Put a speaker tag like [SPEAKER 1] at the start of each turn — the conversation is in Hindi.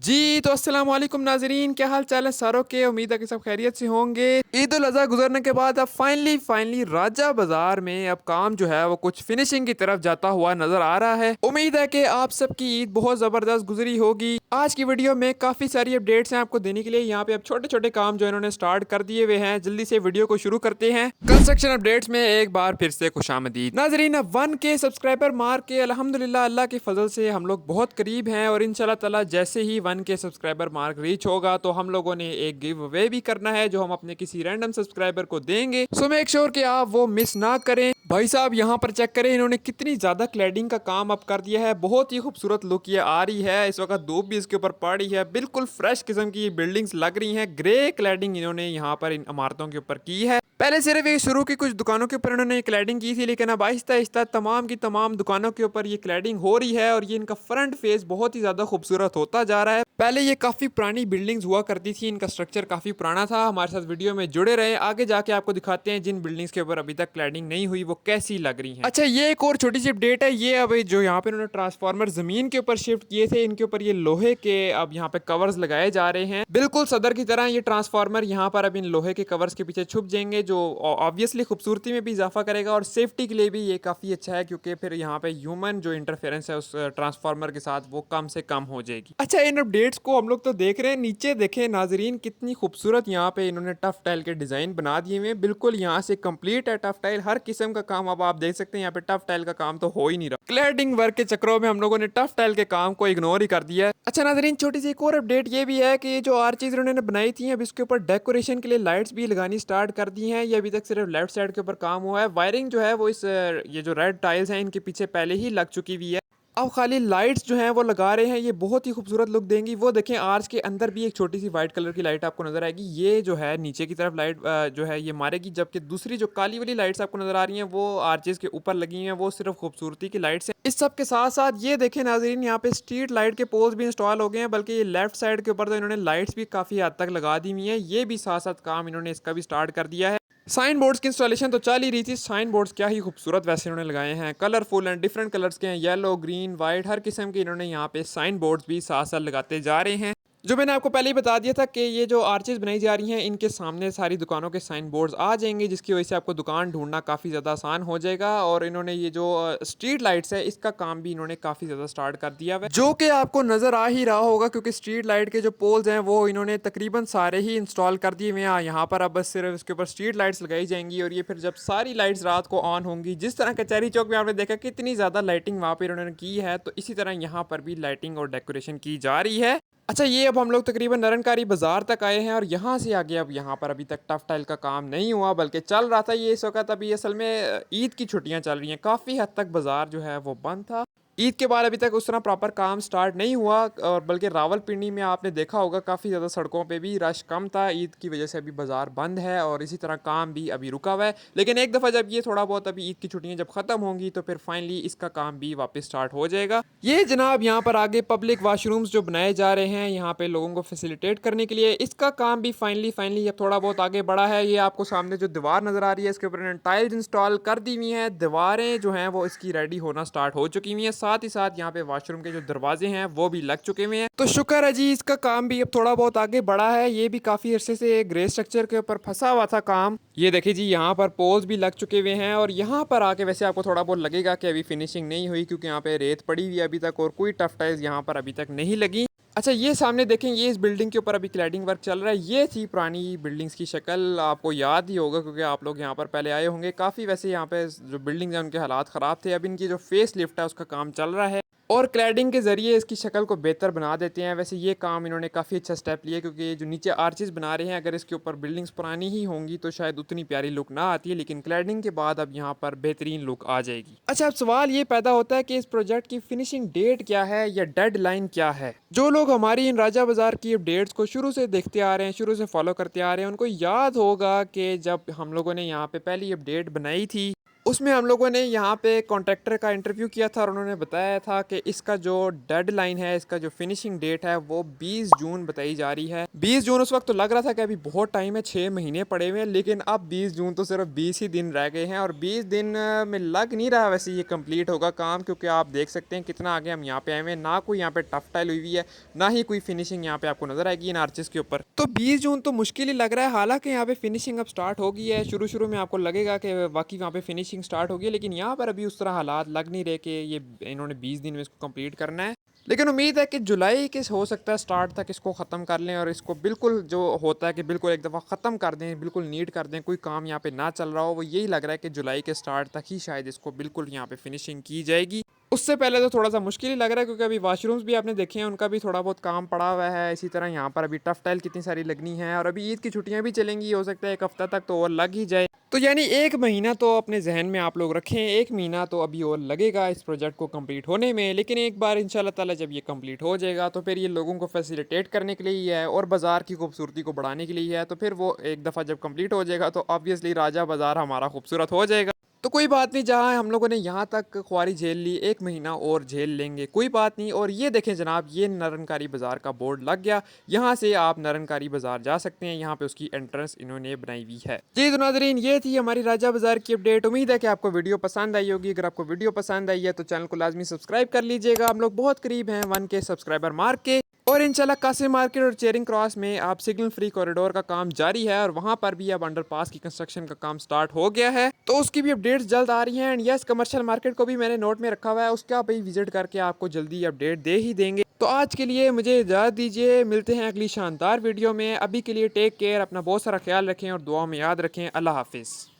[SPEAKER 1] जी तो अस्सलाम वालेकुम नाजरीन, क्या हाल चाल है सारों के। उम्मीद है कि सब खैरियत से होंगे। ईद उल अज़हा गुजरने के बाद अब फाइनली राजा बाजार में अब काम जो है वो कुछ फिनिशिंग की तरफ जाता हुआ नजर आ रहा है। उम्मीद है कि आप सबकी ईद बहुत ज़बरदस्त गुजरी होगी। आज की वीडियो में काफ़ी सारी अपडेट्स हैं आपको देने के लिए। यहाँ पे अब छोटे छोटे काम जो इन्होंने स्टार्ट कर दिए हुए हैं। जल्दी से वीडियो को शुरू करते हैं। कंस्ट्रक्शन अपडेट्स में एक बार फिर से खुशामदीद नाजरीन। अब 1K सब्सक्राइबर मार के अल्हम्दुलिल्लाह अल्लाह के फजल से हम लोग बहुत करीब हैं और इंशाल्लाह ताला जैसे ही 1K सब्सक्राइबर मार्क रीच होगा तो हम लोगों ने एक गिव अवे भी करना है जो हम अपने किसी रैंडम सब्सक्राइबर को देंगे। सो मेक श्योर कि आप वो मिस ना करें। भाई साहब यहाँ पर चेक करें इन्होंने कितनी ज्यादा क्लैडिंग का काम अब कर दिया है। बहुत ही खूबसूरत लुक ये आ रही है। इस वक्त धूप भी इसके ऊपर पड़ रही है। बिल्कुल फ्रेश किस्म की बिल्डिंग्स लग रही हैं। ग्रे क्लैडिंग इन्होंने यहाँ पर इन इमारतों के ऊपर की है। पहले सिर्फ ये शुरू की कुछ दुकानों के ऊपर इन्होंने क्लैडिंग की थी, लेकिन अब आहिस्ता आहिस्ता तमाम की तमाम दुकानों के ऊपर ये क्लैडिंग हो रही है और ये इनका फ्रंट फेस बहुत ही ज्यादा खूबसूरत होता जा रहा है। पहले ये काफी पुरानी बिल्डिंग्स हुआ करती थी, इनका स्ट्रक्चर काफी पुराना था। हमारे साथ वीडियो में जुड़े रहे, आगे जाके आपको दिखाते हैं जिन बिल्डिंग्स के ऊपर अभी तक क्लैडिंग नहीं हुई वो कैसी लग रही है। अच्छा, ये एक और छोटी सी अपडेट है। ये अब जो यहाँ पे इन्होंने ट्रांसफार्मर जमीन के ऊपर शिफ्ट किए थे, इनके ऊपर ये लोहे के अब यहाँ पे कवर्स लगाए जा रहे हैं। बिल्कुल सदर की तरह ये ट्रांसफार्मर यहाँ पर अब इन लोहे के कवर्स के पीछे छुप जाएंगे, जो ऑब्वियसली खूबसूरती में भी इजाफा करेगा और सेफ्टी के लिए भी ये काफ़ी अच्छा है, क्योंकि फिर यहाँ पे ह्यूमन जो इंटरफेरेंस है उस ट्रांसफार्मर के साथ वो कम से कम हो जाएगी। अच्छा, इन अपडेट्स को हम लोग तो देख रहे हैं। नीचे देखें नाजरीन कितनी खूबसूरत यहाँ पे इन्होंने टफ टाइल के डिज़ाइन बना दिए हुए हैं। बिल्कुल यहाँ से कंप्लीट है टफ टाइल, हर किस्म का काम अब आप देख सकते हैं। यहाँ पे टफ टाइल का काम तो हो ही नहीं रहा। क्लैडिंग वर्क के चक्करों में हम लोगों ने टफ टाइल के काम को इग्नोर ही कर दिया है। अच्छा नाजरीन, छोटी सी एक और अपडेट ये भी है कि जो आर्चीज इन्होंने बनाई थी अब इसके ऊपर डेकोरेशन के लिए लाइट्स भी लगानी स्टार्ट कर दी हैं। ये अभी तक सिर्फ लेफ्ट साइड के ऊपर काम हुआ है। वायरिंग जो है वो इस ये जो रेड टाइल्स हैं इनके पीछे पहले ही लग चुकी हुई है। अब खाली लाइट्स जो हैं वो लगा रहे हैं। ये बहुत ही खूबसूरत लुक देंगी। वो देखें आर्च के अंदर भी एक छोटी सी वाइट कलर की लाइट आपको नजर आएगी। ये जो है नीचे की तरफ लाइट जो है ये मारेगी, जबकि दूसरी जो काली वाली लाइट्स आपको नजर आ रही हैं वो आर्चेस के ऊपर लगी हैं। वो सिर्फ खूबसूरती की लाइट्स हैं। इस सब के साथ साथ ये देखें नाजरीन, यहाँ पे स्ट्रीट लाइट के पोल्स भी इंस्टॉल हो गए हैं। बल्कि ये लेफ्ट साइड के ऊपर तो इन्होंने लाइट्स भी काफ़ी हद तक लगा दी हुई हैं। ये भी साथ साथ काम इन्होंने इसका भी स्टार्ट कर दिया है। साइन बोर्ड्स की इंस्टॉलेशन तो चल ही रही थी। साइन बोर्ड्स क्या ही खूबसूरत वैसे इन्होंने लगाए हैं, कलरफुल एंड डिफरेंट कलर्स के हैं। येलो, ग्रीन, वाइट, हर किस्म के इन्होंने यहाँ पे साइन बोर्ड्स भी साथ साथ लगाते जा रहे हैं। जो मैंने आपको पहले ही बता दिया था कि ये जो आर्चेज बनाई जा रही हैं इनके सामने सारी दुकानों के साइन बोर्ड्स आ जाएंगे, जिसकी वजह से आपको दुकान ढूंढना काफ़ी ज़्यादा आसान हो जाएगा। और इन्होंने ये जो स्ट्रीट लाइट्स है इसका काम भी इन्होंने काफ़ी ज़्यादा स्टार्ट कर दिया है, जो कि आपको नज़र आ ही रहा होगा, क्योंकि स्ट्रीट लाइट के जो पोल्स हैं वो इन्होंने तकरीबन सारे ही इंस्टॉल कर दिए हुए हैं। यहाँ पर अब बस सिर्फ इसके ऊपर स्ट्रीट लाइट्स लगाई जाएंगी और ये फिर जब सारी लाइट्स रात को ऑन होंगी, जिस तरह कचहरी चौक में आपने देखा कितनी ज़्यादा लाइटिंग वहाँ पर इन्होंने की है, तो इसी तरह यहाँ पर भी लाइटिंग और डेकोरेशन की जा रही है। अच्छा, ये अब हम लोग तकरीबन नरनकारी बाज़ार तक आए हैं और यहाँ से आगे अब यहाँ पर अभी तक टफ टाइल का काम नहीं हुआ, बल्कि चल रहा था ये इस वक्त। अभी असल में ईद की छुट्टियाँ चल रही हैं, काफ़ी हद तक बाज़ार जो है वो बंद था। ईद के बाद अभी तक उस तरह प्रॉपर काम स्टार्ट नहीं हुआ। और बल्कि रावलपिंडी में आपने देखा होगा काफ़ी ज़्यादा सड़कों पे भी रश कम था। ईद की वजह से अभी बाज़ार बंद है और इसी तरह काम भी अभी रुका हुआ है। लेकिन एक दफ़ा जब ये थोड़ा बहुत अभी ईद की छुट्टियाँ जब ख़त्म होंगी तो फिर फाइनली इसका काम भी वापस स्टार्ट हो जाएगा। ये जनाब यहाँ पर आगे पब्लिक वाशरूम्स जो बनाए जा रहे हैं यहाँ पे लोगों को फैसिलिटेट करने के लिए, इसका काम भी फाइनली अब थोड़ा बहुत आगे बढ़ा है। ये आपको सामने जो दीवार नज़र आ रही है इसके ऊपर इन्होंने टाइल्स इंस्टॉल कर दी हुई हैं। दीवारें जो हैं वो इसकी रेडी होना स्टार्ट हो चुकी हुई हैं। साथ ही साथ यहाँ पे वॉशरूम के जो दरवाजे हैं वो भी लग चुके हुए हैं। तो शुक्र है जी, इसका काम भी अब थोड़ा बहुत आगे बढ़ा है। ये भी काफी अरसे से ग्रे स्ट्रक्चर के ऊपर फंसा हुआ था काम। ये देखिए जी, यहाँ पर पोल्स भी लग चुके हुए हैं और यहाँ पर आके वैसे आपको थोड़ा बहुत लगेगा कि अभी फिनिशिंग नहीं हुई, क्योंकि यहाँ पे रेत पड़ी हुई है अभी तक और कोई टफ टाइल्स यहाँ पर अभी तक नहीं लगी। अच्छा, ये सामने देखें, ये इस बिल्डिंग के ऊपर अभी क्लैडिंग वर्क चल रहा है। ये थी पुरानी बिल्डिंग्स की शक्ल, आपको याद ही होगा क्योंकि आप लोग यहाँ पर पहले आए होंगे। काफ़ी वैसे यहाँ पे जो बिल्डिंग्स हैं उनके हालात ख़राब थे। अब इनकी जो फेस लिफ्ट है उसका काम चल रहा है और क्लैडिंग के ज़रिए इसकी शक्ल को बेहतर बना देते हैं। वैसे ये काम इन्होंने काफ़ी अच्छा स्टेप लिया, क्योंकि ये जो नीचे आर्चेस बना रहे हैं अगर इसके ऊपर बिल्डिंग्स पुरानी ही होंगी तो शायद उतनी प्यारी लुक ना आती है, लेकिन क्लैडिंग के बाद अब यहाँ पर बेहतरीन लुक आ जाएगी। अच्छा, अब सवाल ये पैदा होता है कि इस प्रोजेक्ट की फिनिशिंग डेट क्या है या डेडलाइन क्या है। जो लोग हमारी इन राजा बाज़ार की अपडेट्स को शुरू से देखते आ रहे हैं, शुरू से फॉलो करते आ रहे हैं, उनको याद होगा कि जब हम लोगों ने यहाँ पे पहली अपडेट बनाई थी उसमें हम लोगों ने यहाँ पे कॉन्ट्रैक्टर का इंटरव्यू किया था और उन्होंने बताया था कि इसका जो डेडलाइन है, इसका जो फिनिशिंग डेट है वो 20 जून बताई जा रही है। 20 जून उस वक्त तो लग रहा था कि अभी बहुत टाइम है, 6 महीने पड़े हुए हैं, लेकिन अब 20 जून तो सिर्फ 20 ही दिन रह गए हैं और 20 दिन में लग नहीं रहा वैसे ये कंप्लीट होगा काम, क्योंकि आप देख सकते हैं कितना आगे हम यहाँ पे आए हुए हैं। ना कोई यहाँ पे टफ टाइल हुई हुई है, ना ही कोई फिनिशिंग यहाँ पे आपको नजर आएगी इन आर्चेस के ऊपर। तो 20 जून तो मुश्किल ही लग रहा है। हालांकि यहाँ पे फिनिशिंग अब स्टार्ट हो गई है। शुरू शुरू में आपको लगेगा कि बाकी वहाँ पे फिनिशिंग स्टार्ट हो गई है, लेकिन यहाँ पर अभी उस तरह हालात लग नहीं रहे कि ये इन्होंने 20 दिन में इसको कंप्लीट करना है। लेकिन उम्मीद है कि जुलाई के हो सकता है स्टार्ट तक इसको ख़त्म कर लें और इसको बिल्कुल जो होता है कि बिल्कुल एक दफ़ा ख़त्म कर दें, बिल्कुल नीट कर दें, कोई काम यहाँ पे ना चल रहा हो। वो यही लग रहा है कि जुलाई के स्टार्ट तक ही शायद इसको बिल्कुल यहाँ पे फिनिशिंग की जाएगी। उससे पहले तो थोड़ा सा मुश्किल ही लग रहा है, क्योंकि अभी वाशरूम्स भी आपने देखे हैं, उनका भी थोड़ा बहुत काम पड़ा हुआ है। इसी तरह यहाँ पर अभी टफ टाइल कितनी सारी लगनी है और अभी ईद की छुट्टियाँ भी चलेंगी, हो सकता है एक हफ्ता तक तो और लग ही जाए। तो यानी 1 महीना तो अपने जहन में आप लोग रखें, 1 महीना तो अभी और लगेगा इस प्रोजेक्ट को कंप्लीट होने में। लेकिन एक बार इंशाल्लाह ताला जब ये कंप्लीट हो जाएगा तो फिर ये लोगों को फैसिलिटेट करने के लिए ही है और बाज़ार की खूबसूरती को बढ़ाने के लिए है। तो फिर वो एक दफ़ा जब कंप्लीट हो जाएगा तो ऑब्वियसली राजा बाज़ार हमारा खूबसूरत हो जाएगा। तो कोई बात नहीं, जहाँ हम लोगों ने यहाँ तक ख्वारी झेल ली, 1 महीना और झेल लेंगे, कोई बात नहीं। और ये देखें जनाब, ये निरंकारी बाज़ार का बोर्ड लग गया। यहाँ से आप निरंकारी बाज़ार जा सकते हैं, यहाँ पे उसकी एंट्रेंस इन्होंने बनाई हुई है। जी तो नाज़रीन, ये थी हमारी राजा बाज़ार की अपडेट। उम्मीद है कि आपको वीडियो पसंद आई होगी। अगर आपको वीडियो पसंद आई है तो चैनल को लाजमी सब्सक्राइब कर लीजिएगा। हम लोग बहुत करीब हैं 1K सब्सक्राइबर मार्क के। और इंशाल्लाह कासिम मार्केट और चेरिंग क्रॉस में आप सिग्नल फ्री कॉरिडोर का काम जारी है और वहां पर भी अब अंडरपास की कंस्ट्रक्शन का काम स्टार्ट हो गया है, तो उसकी भी अपडेट्स जल्द आ रही हैं। एंड यस, कमर्शियल मार्केट को भी मैंने नोट में रखा हुआ है, उसका भी विजिट करके आपको जल्दी अपडेट दे ही देंगे। तो आज के लिए मुझे इजाज़त दीजिए, मिलते हैं अगली शानदार वीडियो में। अभी के लिए टेक केयर, अपना बहुत सारा ख्याल रखें और दुआ में याद रखें। अल्लाह हाफिज़।